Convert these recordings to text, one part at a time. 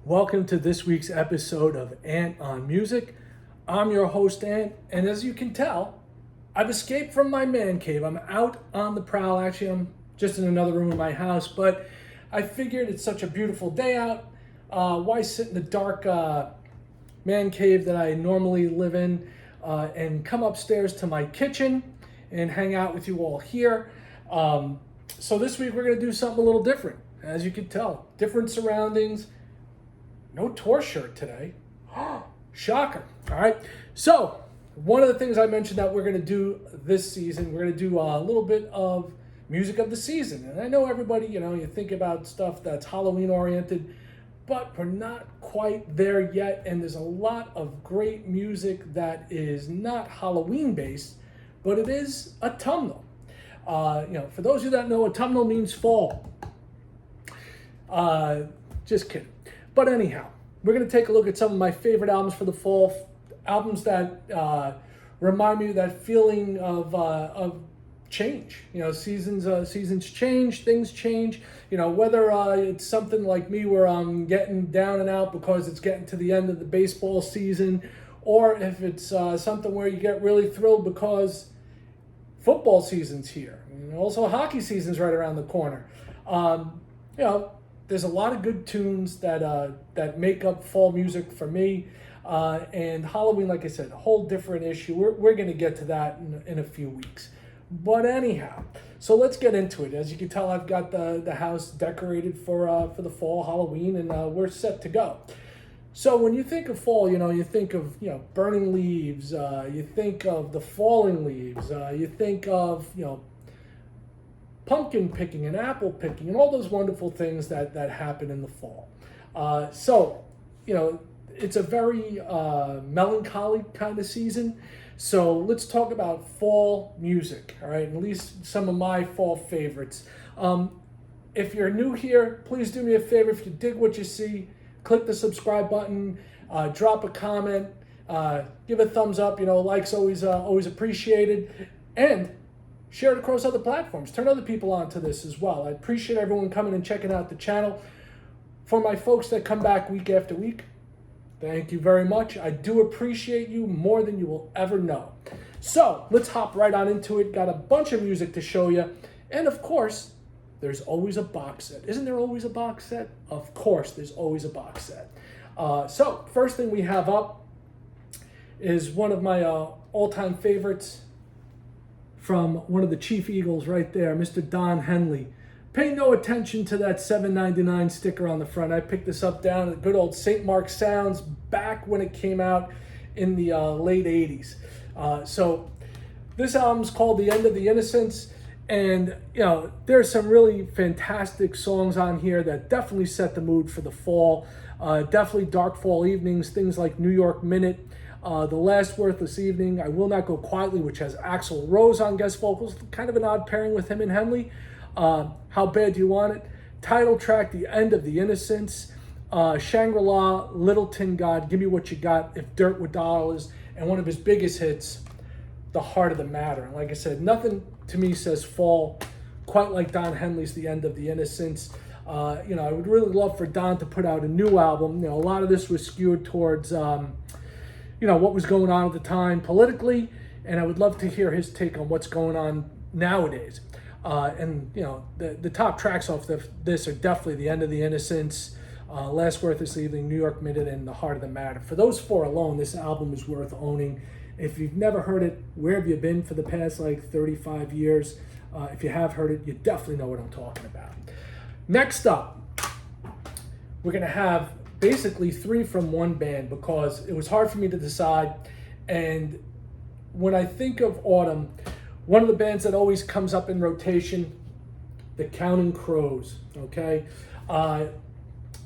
Welcome to this week's episode of Ant on Music. I'm your host, Ant, and as you can tell, I've escaped from my man cave. I'm out on the prowl. Actually, I'm just in another room in my house, but I figured it's such a beautiful day out. Why sit in the dark man cave that I normally live in and come upstairs to my kitchen and hang out with you all here. So this week we're going to do something a little different. As you can tell, different surroundings. No tour shirt today. Shocker. All right. So one of the things I mentioned that we're going to do this season, we're going to do a little bit of music of the season. And I know everybody, you think about stuff that's Halloween oriented, but we're not quite there yet. And there's a lot of great music that is not Halloween based, but it is autumnal. For those of you that know, autumnal means fall. Just kidding. But anyhow, we're going to take a look at some of my favorite albums for the fall, albums that remind me of that feeling of change. Seasons change, things change. Whether it's something like me where I'm getting down and out because it's getting to the end of the baseball season, or if it's something where you get really thrilled because football season's here. And also hockey season's right around the corner. There's a lot of good tunes that make up fall music for me. And Halloween, like I said, a whole different issue. We're going to get to that in a few weeks. But anyhow, so let's get into it. As you can tell, I've got the house decorated for the fall, Halloween, and we're set to go. So when you think of fall, you think of, burning leaves. You think of the falling leaves. You think of, pumpkin picking and apple picking and all those wonderful things that happen in the fall. It's a very melancholy kind of season. So let's talk about fall music, all right? At least some of my fall favorites. If you're new here, please do me a favor. If you dig what you see, click the subscribe button, drop a comment, give a thumbs up. Likes always appreciated. And share it across other platforms. Turn other people on to this as well. I appreciate everyone coming and checking out the channel. For my folks that come back week after week, thank you very much. I do appreciate you more than you will ever know. So let's hop right on into it. Got a bunch of music to show you. And of course, there's always a box set. Isn't there always a box set? Of course, there's always a box set. So first thing we have up is one of my all-time favorites, from one of the Chief Eagles right there, Mr. Don Henley. Pay no attention to that $7.99 sticker on the front. I picked this up down at good old St. Mark's Sounds back when it came out in the late 80s. So this album's called The End of the Innocents. And, there's some really fantastic songs on here that definitely set the mood for the fall. Definitely dark fall evenings, things like New York Minute, The Last Worthless Evening, I Will Not Go Quietly, which has Axl Rose on guest vocals, kind of an odd pairing with him and Henley. How Bad Do You Want It? Title track, The End of the Innocents, Shangri-La, Littleton God, Give Me What You Got, If Dirt Were Dollars, and one of his biggest hits, The Heart of the Matter. And like I said, nothing to me says fall quite like Don Henley's The End of the Innocents. I would really love for Don to put out a new album. A lot of this was skewed towards what was going on at the time politically, and I would love to hear his take on what's going on nowadays. The top tracks off this are definitely The End of the Innocents, Last Worthless Evening, New York Minute, and The Heart of the Matter. For those four alone, this album is worth owning. If you've never heard it, where have you been for the past 35 years? If you have heard it, you definitely know what I'm talking about. Next up, we're going to have basically three from one band because it was hard for me to decide. And when I think of autumn, one of the bands that always comes up in rotation, the Counting Crows, okay?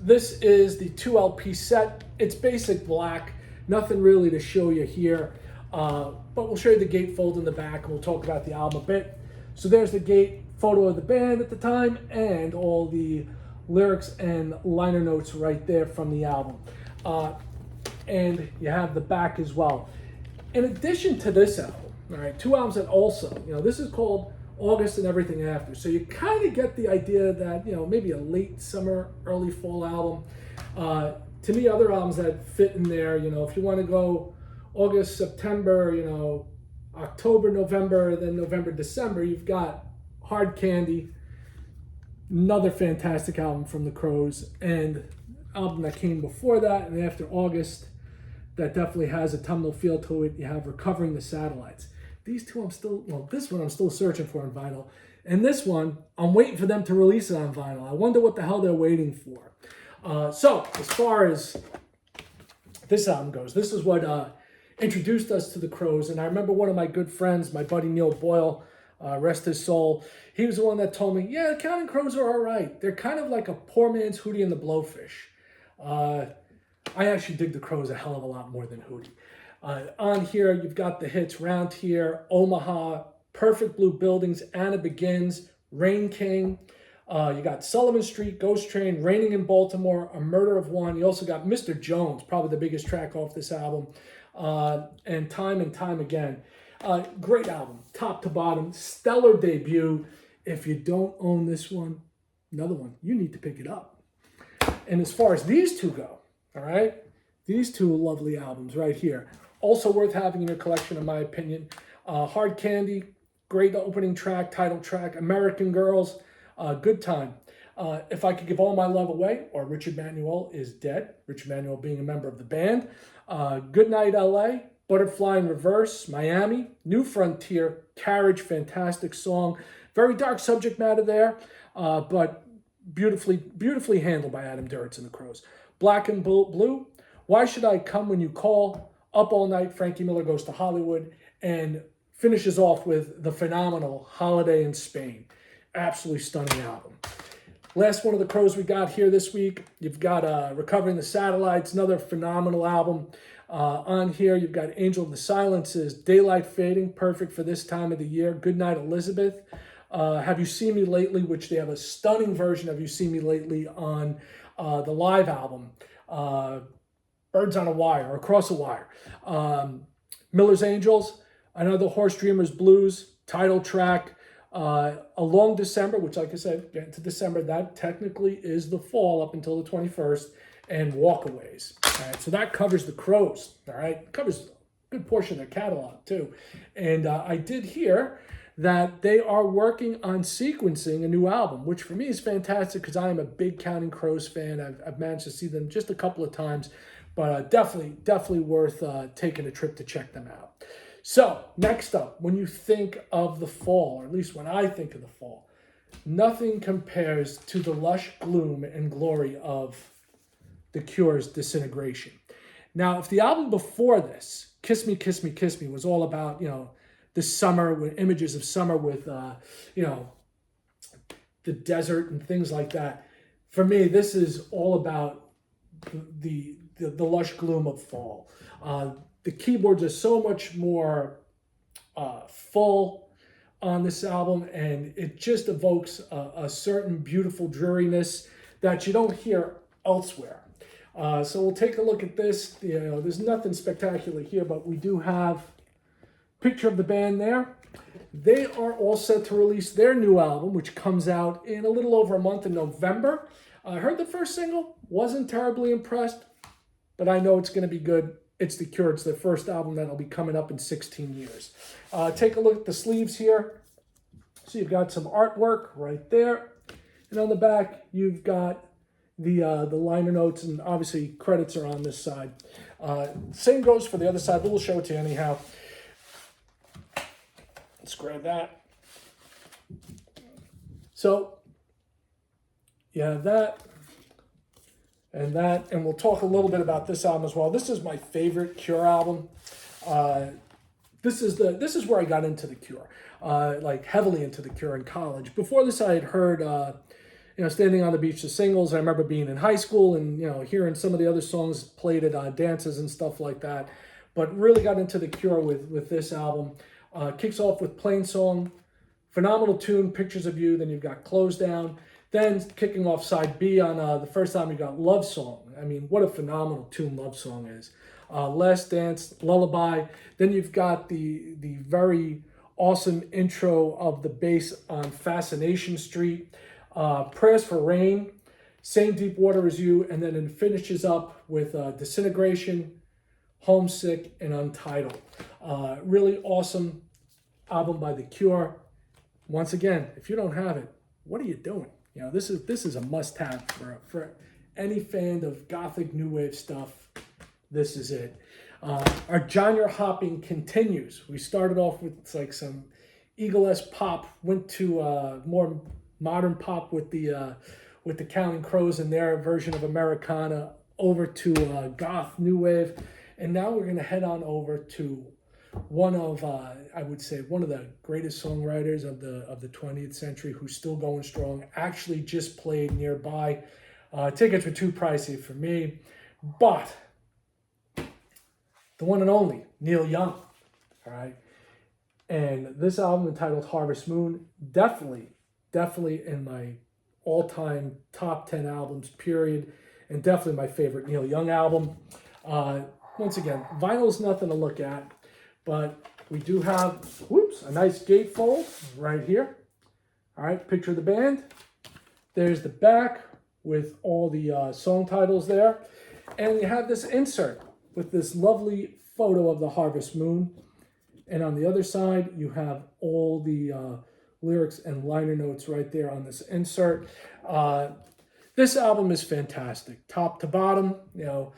This is the 2 LP set. It's basic black, nothing really to show you here, but we'll show you the gatefold in the back and we'll talk about the album a bit. So there's the gate photo of the band at the time and all the lyrics and liner notes right there from the album. And you have the back as well. In addition to this album, all right, two albums that also, this is called August and Everything After. So you kind of get the idea that, maybe a late summer, early fall album. to me, other albums that fit in there, if you want to go August, September, October, November, then November, December, you've got Hard Candy, another fantastic album from the Crowes, and album that came before that and after August that definitely has a autumnal feel to it. You have Recovering the Satellites. These two this one I'm still searching for on vinyl. And this one, I'm waiting for them to release it on vinyl. I wonder what the hell they're waiting for. So, as far as this album goes, this is what introduced us to the Crowes. And I remember one of my good friends, my buddy Neil Boyle, rest his soul, he was the one that told me, yeah, the Counting Crows are all right. They're kind of like a poor man's Hootie and the Blowfish. I actually dig the Crowes a hell of a lot more than Hootie. On here, you've got the hits Round Here, Omaha, Perfect Blue Buildings, Anna Begins, Rain King. You got Sullivan Street, Ghost Train, Raining in Baltimore, A Murder of One. You also got Mr. Jones, probably the biggest track off this album, and Time Again. Great album, top to bottom, stellar debut. If you don't own this one, another one, you need to pick it up. And as far as these two go, all right, these two lovely albums right here, also worth having in your collection, in my opinion. Hard Candy, great opening track, title track. American Girls, Good Time. If I Could Give All My Love Away, or Richard Manuel Is Dead, Richard Manuel being a member of the band. Good Night LA, Butterfly in Reverse, Miami, New Frontier, Carriage, fantastic song. Very dark subject matter there, but beautifully handled by Adam Duritz and the Crowes. Black and Blue, Why Should I Come When You Call, Up All Night, Frankie Miller Goes to Hollywood, and finishes off with the phenomenal Holiday in Spain. Absolutely stunning album. Last one of the Crowes we got here this week, you've got Recovering the Satellites, another phenomenal album. On here, you've got Angel of the Silences, Daylight Fading, perfect for this time of the year. Goodnight Elizabeth. Have You Seen Me Lately, which they have a stunning version of You Seen Me Lately on the live album, Birds on a Wire, or Across a Wire. Miller's Angels, another Horse Dreamers Blues, title track. A Long December, which, like I said, get into December, that technically is the fall up until the 21st, and Walkaways. All right, so that covers the Crowes. All right, covers a good portion of their catalog too. And I did hear that they are working on sequencing a new album, which for me is fantastic because I am a big Counting Crows fan. I've managed to see them just a couple of times, but definitely worth taking a trip to check them out. So next up, when you think of the fall, or at least when I think of the fall, nothing compares to the lush gloom and glory of The Cure's Disintegration. Now, if the album before this, Kiss Me, Kiss Me, Kiss Me, was all about, the summer, with images of summer with, the desert and things like that, for me, this is all about the lush gloom of fall. The keyboards are so much more full on this album, and it just evokes a certain beautiful dreariness that you don't hear elsewhere. So we'll take a look at this. There's nothing spectacular here, but we do have a picture of the band there. They are all set to release their new album, which comes out in a little over a month in November. I heard the first single, wasn't terribly impressed, but I know it's going to be good. It's The Cure. It's their first album that'll be coming up in 16 years. Take a look at the sleeves here. So you've got some artwork right there. And on the back, you've got the liner notes, and obviously credits are on this side. Same goes for the other side, but we'll show it to you anyhow. Let's grab that. So you have that. And we'll talk a little bit about this album as well. This is my favorite Cure album. This is where I got into the Cure, like heavily into the Cure in college. Before this, I had heard, Standing on the Beach, the singles. I remember being in high school and hearing some of the other songs played at dances and stuff like that. But really got into the Cure with this album. Kicks off with Plain Song, phenomenal tune, Pictures of You. Then you've got Close Down. Then kicking off side B on the first time, you got Love Song. I mean, what a phenomenal tune Love Song is. Last Dance, Lullaby. Then you've got the very awesome intro of the bass on Fascination Street. Prayers for Rain. Same Deep Water as You, and then it finishes up with Disintegration, Homesick, and Untitled. Really awesome album by The Cure. Once again, if you don't have it, what are you doing? You know, this is a must-have for any fan of gothic new wave stuff. This is it. Our genre hopping continues. We started off with like some Eagle-esque pop, went to more modern pop with the Counting Crows and their version of Americana, over to goth new wave, and now we're gonna head on over to one of I would say one of the greatest songwriters of the 20th century, who's still going strong. Actually, just played nearby. Tickets were too pricey for me, but the one and only Neil Young. All right, and this album entitled Harvest Moon, definitely in my all-time top 10 albums, period, and definitely my favorite Neil Young album. Once again, vinyl's nothing to look at, but we do have, a nice gatefold right here. All right, picture of the band. There's the back with all the song titles there. And you have this insert with this lovely photo of the Harvest Moon. And on the other side, you have all the lyrics and liner notes right there on this insert. This album is fantastic, top to bottom, you know,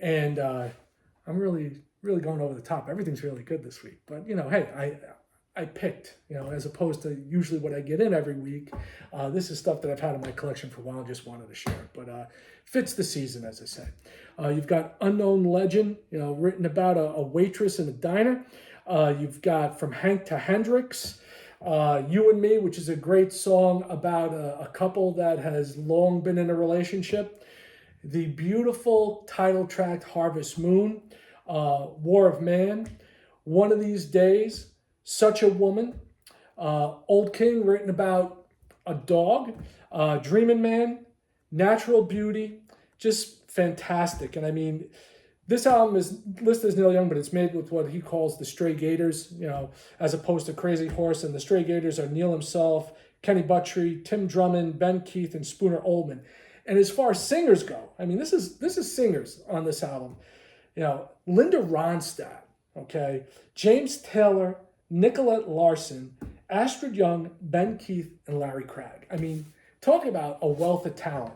and I'm really going over the top. Everything's really good this week, but you know, hey, I picked, you know, as opposed to usually what I get in every week. This is stuff that I've had in my collection for a while and just wanted to share, but fits the season, as I said. You've got Unknown Legend, you know, written about a waitress in a diner. You've got From Hank to Hendrix, You and Me, which is a great song about a couple that has long been in a relationship. The beautiful title track Harvest Moon, War of Man, One of These Days, Such a Woman, Old King, written about a dog, Dreamin' Man, Natural Beauty, just fantastic. And I mean, this album is listed as Neil Young, but it's made with what he calls the Stray Gators, you know, as opposed to Crazy Horse. And the Stray Gators are Neil himself, Kenny Buttrey, Tim Drummond, Ben Keith, and Spooner Oldham. And as far as singers go, I mean, this is singers on this album. You know, Linda Ronstadt, okay, James Taylor, Nicolette Larson, Astrid Young, Ben Keith, and Larry Craig. I mean, talk about a wealth of talent.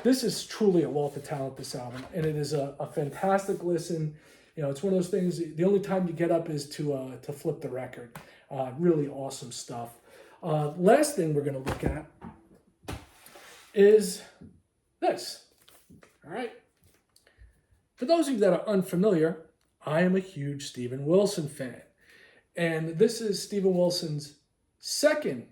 This is truly a wealth of talent, this album, and it is a fantastic listen. You know, it's one of those things, the only time you get up is to flip the record. Really awesome stuff. Last thing we're going to look at is this. All right. For those of you that are unfamiliar, I am a huge Steven Wilson fan. And this is Steven Wilson's second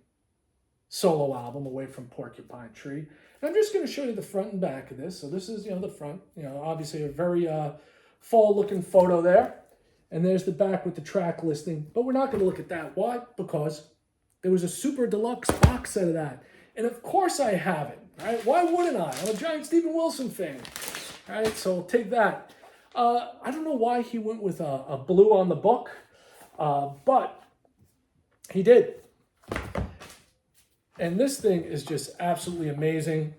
solo album away from Porcupine Tree. And I'm just going to show you the front and back of this. So this is, you know, the front, you know, obviously a very fall-looking photo there. And there's the back with the track listing. But we're not going to look at that. Why? Because there was a super deluxe box set of that. And of course I have it. All right? Why wouldn't I? I'm a giant Steven Wilson fan. All right, so I'll take that. I don't know why he went with a blue on the book, but he did. And this thing is just absolutely amazing.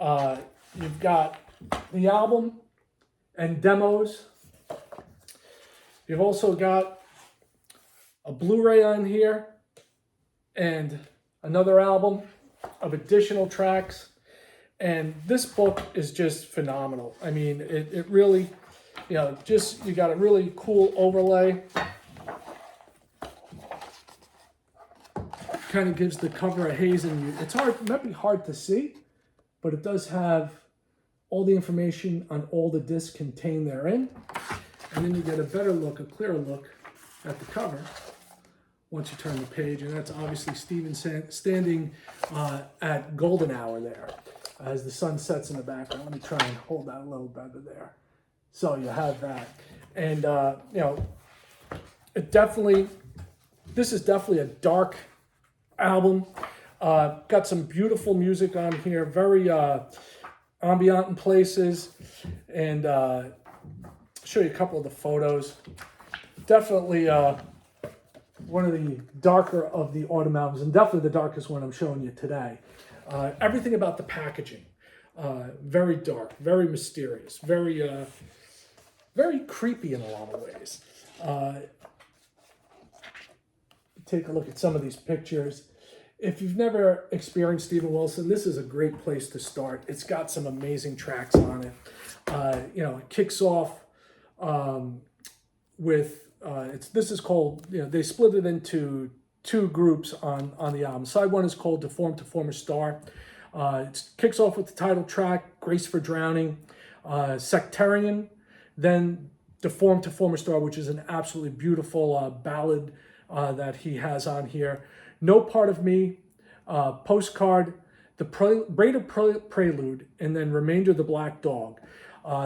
You've got the album and demos. You've also got a Blu-ray on here and another album of additional tracks. And this book is just phenomenal. I mean, it really, you know, just, you got a really cool overlay. Kind of gives the cover a haze, and it's hard, it might be hard to see, but it does have all the information on all the discs contained therein. And then you get a better look, a clearer look at the cover once you turn the page. And that's obviously Steven standing at golden hour there as the sun sets in the background. Let me try and hold that a little better there. So you have that. And, you know, this is definitely a dark album. Got some beautiful music on here, very ambient in places. And show you a couple of the photos. Definitely one of the darker of the Autumn albums, and definitely the darkest one I'm showing you today. Everything about the packaging. Very dark, very mysterious, very creepy in a lot of ways. Take a look at some of these pictures. If you've never experienced Steven Wilson, this is a great place to start. It's got some amazing tracks on it. It kicks off with this is called, they split it into two groups on the album. Side one is called Deformed to Former Star. It kicks off with the title track, Grace for Drowning, Sectarian, then Deformed to Former Star, which is an absolutely beautiful ballad that he has on here. No Part of Me, Postcard, the Braider Prelude, and then Remainder of the Black Dog.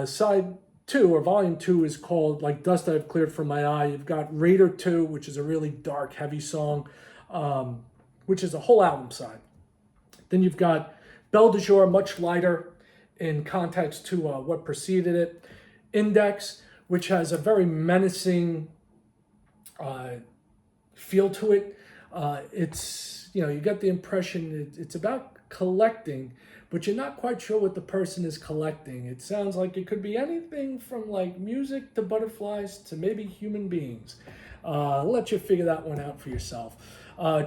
Side two, or volume two, is called Like Dust I've Cleared from My Eye. You've got Raider 2, which is a really dark, heavy song, which is a whole album side. Then you've got Belle de Jour, much lighter in context to what preceded it. Index, which has a very menacing feel to it. It's, you get the impression it's about collecting, but you're not quite sure what the person is collecting. It sounds like it could be anything from like music to butterflies to maybe human beings. I'll let you figure that one out for yourself.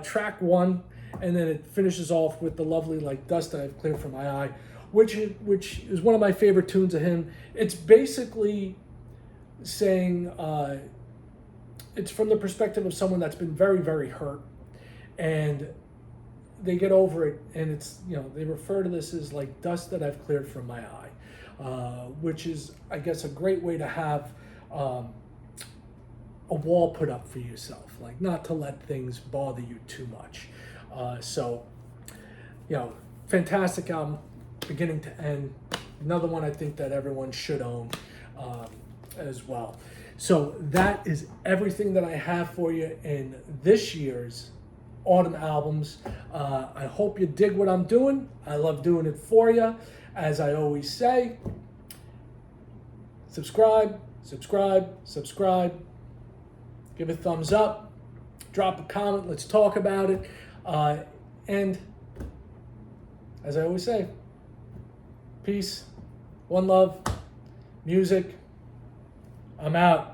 Track one, and then it finishes off with the lovely Like Dust I've Cleared from My Eye, which is one of my favorite tunes of him. It's basically saying, it's from the perspective of someone that's been very, very hurt, and they get over it, and it's, they refer to this as like dust that I've cleared from my eye, which is, I guess, a great way to have a wall put up for yourself, like not to let things bother you too much. Fantastic album, beginning to end. Another one I think that everyone should own as well. So that is everything that I have for you in this year's autumn albums. I hope you dig what I'm doing. I love doing it for you. As I always say, subscribe, give a thumbs up, drop a comment, let's talk about it. And as I always say, peace, one love, music. I'm out.